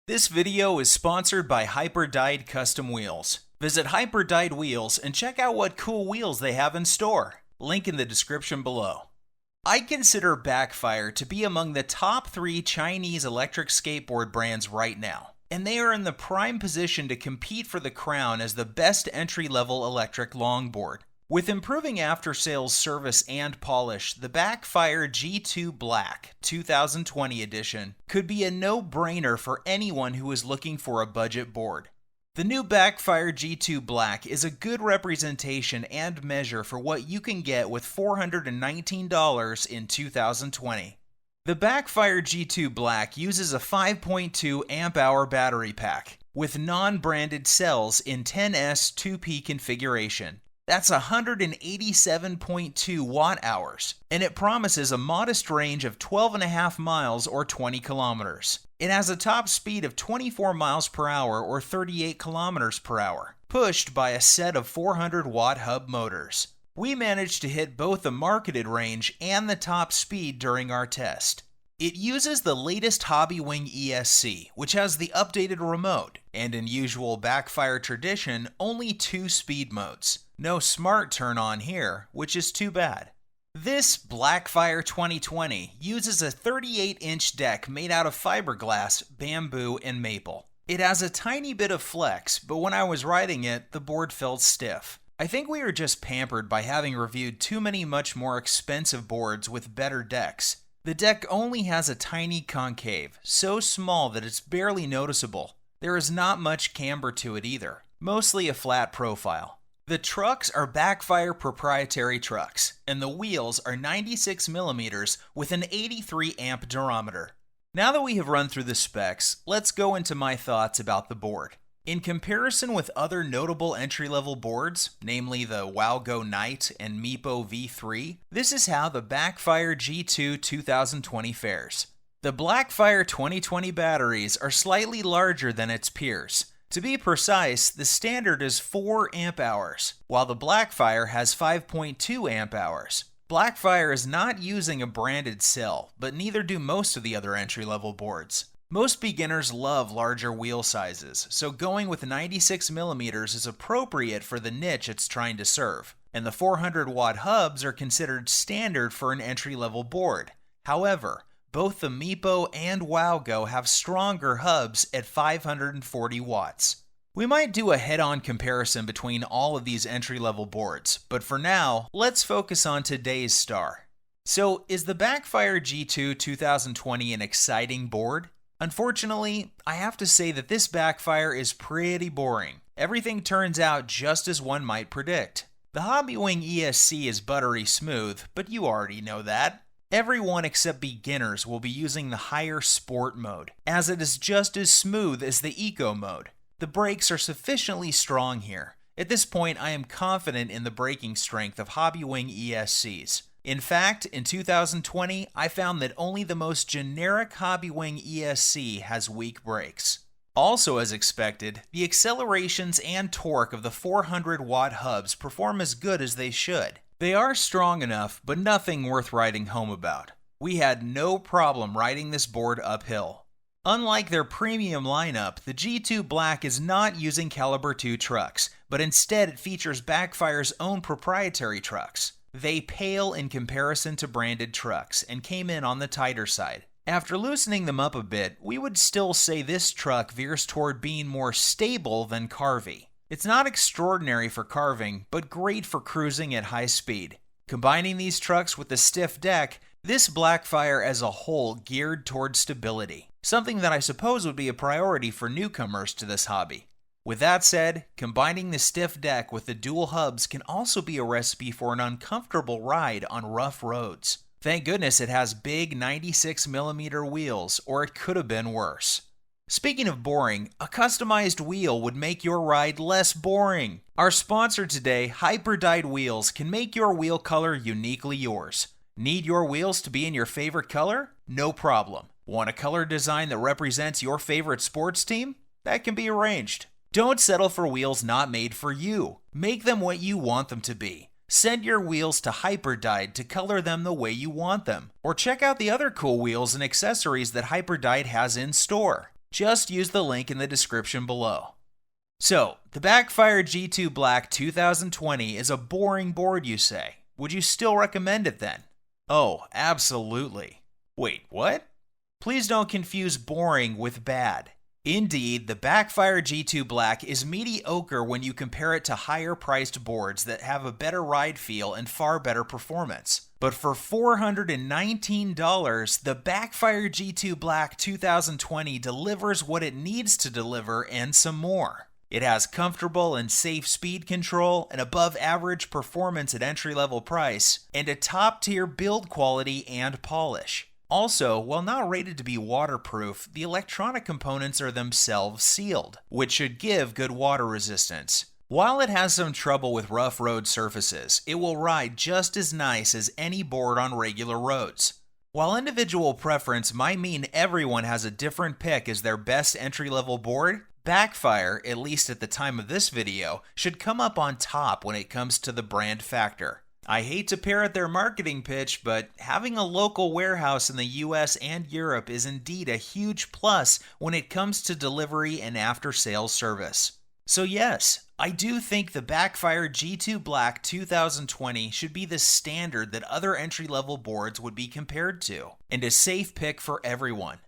This video is sponsored by Hyperdyed Custom Wheels. Visit Hyperdyed Wheels and check out what cool wheels they have in store. Link in the description below. I consider Backfire to be among the top 3 Chinese electric skateboard brands right now, and they are in the prime position to compete for the crown as the best entry-level electric longboard. With improving after-sales service and polish, the Backfire G2 Black 2020 edition could be a no-brainer for anyone who is looking for a budget board. The new Backfire G2 Black is a good representation and measure for what you can get with $419 in 2020. The Backfire G2 Black uses a 5.2 amp-hour battery pack with non-branded cells in 10S 2P configuration. That's 187.2 watt-hours, and it promises a modest range of 12.5 miles or 20 kilometers. It has a top speed of 24 miles per hour or 38 kilometers per hour, pushed by a set of 400-watt hub motors. We managed to hit both the marketed range and the top speed during our test. It uses the latest Hobbywing ESC, which has the updated remote, and in usual Backfire tradition, only 2 speed modes. No smart turn on here, which is too bad. This Blackfire 2020 uses a 38-inch deck made out of fiberglass, bamboo, and maple. It has a tiny bit of flex, but when I was riding it, the board felt stiff. I think we were just pampered by having reviewed too many much more expensive boards with better decks. The deck only has a tiny concave, so small that it's barely noticeable. There is not much camber to it either, mostly a flat profile. The trucks are Backfire proprietary trucks, and the wheels are 96mm with an 83 amp durometer. Now that we have run through the specs, let's go into my thoughts about the board. In comparison with other notable entry-level boards, namely the Waogo Knight and Meepo V3, this is how the Backfire G2 2020 fares. The Blackfire 2020 batteries are slightly larger than its peers. To be precise, the standard is 4 amp-hours, while the Blackfire has 5.2 amp-hours. Blackfire is not using a branded cell, but neither do most of the other entry-level boards. Most beginners love larger wheel sizes, so going with 96mm is appropriate for the niche it's trying to serve, and the 400-watt hubs are considered standard for an entry-level board. However, both the Meepo and Waogo have stronger hubs at 540 watts. We might do a head-on comparison between all of these entry-level boards, but for now, let's focus on today's star. So, is the Backfire G2 2020 an exciting board? Unfortunately, I have to say that this Backfire is pretty boring. Everything turns out just as one might predict. The Hobbywing ESC is buttery smooth, but you already know that. Everyone except beginners will be using the higher sport mode, as it is just as smooth as the eco mode. The brakes are sufficiently strong here. At this point, I am confident in the braking strength of Hobbywing ESCs. In fact, in 2020, I found that only the most generic Hobbywing ESC has weak brakes. Also as expected, the accelerations and torque of the 400-watt hubs perform as good as they should. They are strong enough, but nothing worth writing home about. We had no problem riding this board uphill. Unlike their premium lineup, the G2 Black is not using Caliber 2 trucks, but instead it features Backfire's own proprietary trucks. They pale in comparison to branded trucks and came in on the tighter side. After loosening them up a bit, we would still say this truck veers toward being more stable than carvy. It's not extraordinary for carving, but great for cruising at high speed. Combining these trucks with the stiff deck, this Blackfire as a whole geared toward stability, something that I suppose would be a priority for newcomers to this hobby. With that said, combining the stiff deck with the dual hubs can also be a recipe for an uncomfortable ride on rough roads. Thank goodness it has big 96mm wheels, or it could have been worse. Speaking of boring, a customized wheel would make your ride less boring. Our sponsor today, Hyperdyed Wheels, can make your wheel color uniquely yours. Need your wheels to be in your favorite color? No problem. Want a color design that represents your favorite sports team? That can be arranged. Don't settle for wheels not made for you. Make them what you want them to be. Send your wheels to Hyperdyed to color them the way you want them. Or check out the other cool wheels and accessories that Hyperdyed has in store. Just use the link in the description below. So, the Backfire G2 Black 2020 is a boring board, you say. Would you still recommend it then? Oh, absolutely. Wait, what? Please don't confuse boring with bad. Indeed, the Backfire G2 Black is mediocre when you compare it to higher-priced boards that have a better ride feel and far better performance. But for $419, the Backfire G2 Black 2020 delivers what it needs to deliver and some more. It has comfortable and safe speed control, an above-average performance at entry-level price, and a top-tier build quality and polish. Also, while not rated to be waterproof, the electronic components are themselves sealed, which should give good water resistance. While it has some trouble with rough road surfaces, it will ride just as nice as any board on regular roads. While individual preference might mean everyone has a different pick as their best entry-level board, Backfire, at least at the time of this video, should come up on top when it comes to the brand factor. I hate to parrot their marketing pitch, but having a local warehouse in the US and Europe is indeed a huge plus when it comes to delivery and after-sales service. So yes, I do think the Backfire G2 Black 2020 should be the standard that other entry-level boards would be compared to, and a safe pick for everyone.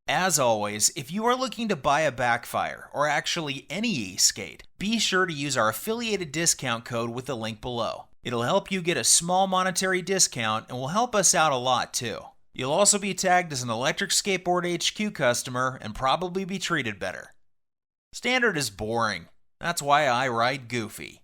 As always, if you are looking to buy a Backfire, or actually any e-skate, be sure to use our affiliated discount code with the link below. It'll help you get a small monetary discount and will help us out a lot too. You'll also be tagged as an Electric Skateboard HQ customer and probably be treated better. Standard is boring. That's why I ride goofy.